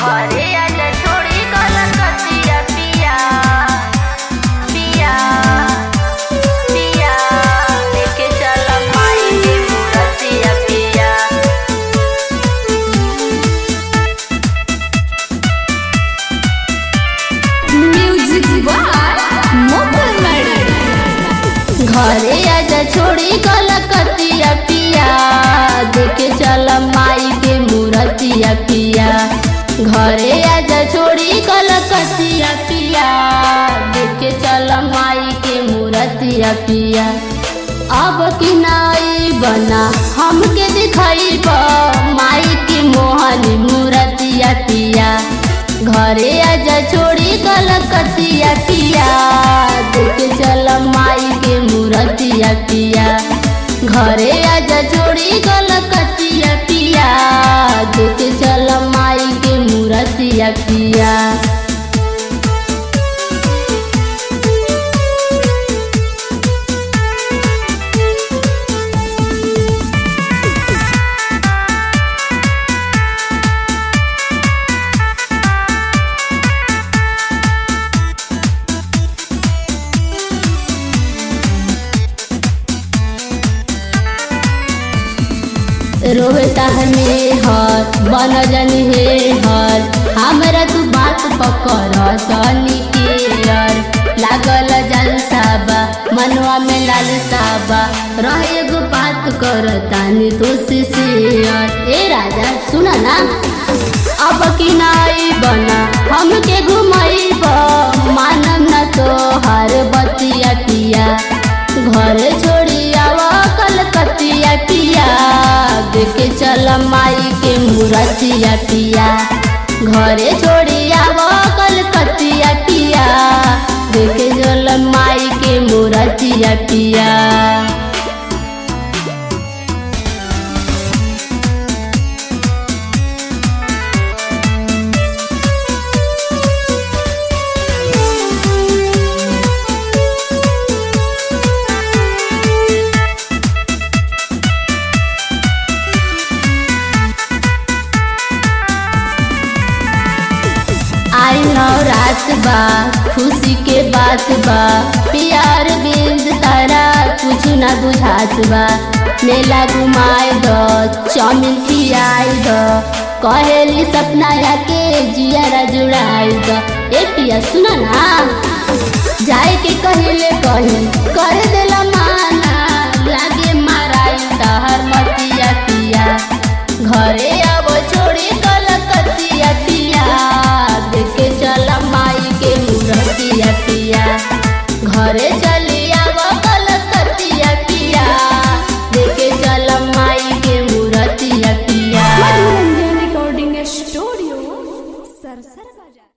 घरे आजा छोड़ी कलकतिया पिया पिया पिया लेके चल माई के मूरतिया पिया। Music by Mohan madam. घरे आजा छोड़ी कलकतिया पिया देखे चल माई के मूरतिया पिया। घरे आजा छोड़ी कलकतिया पिया देखे चल माई के मूरतिया पिया। अब की नाई बना हमके दिखाई माई की मोहनी मूरतिया पिया। घरे आजा छोड़ी कलकतिया पिया देखे चल माई के मूरतिया पिया। घरे आजा छोड़ी कलकतिया पिया देखे चल माई के मूरतिया पिया। रोहता में हर बन जनी हे हर हमरा तू बात पकड़ सनी के लागल जलसाबा मनवा में लालसाबा रहे गो बात कर तानी तो शेयर। ए राजा सुना ना अब की नाई बना हमके घुमाई मानम न तो हर बतिया पिया। घर छोड़ी आवा कलकतिया पिया देखे चल माई के मूरतिया पिया। घरे छोड़ी आवा कलकतिया पिया देखे चल माई के मूरतिया पिया। आई रात बा खुशी के बात बा प्यार बिंद तारा कुछ न बुझात बा। मेला घुमाए दो चाउमीन खियाई दो कहेली सपना के जियारा जुड़ाई दो। ए पिया सुना ना जाए के कहले कही कर देला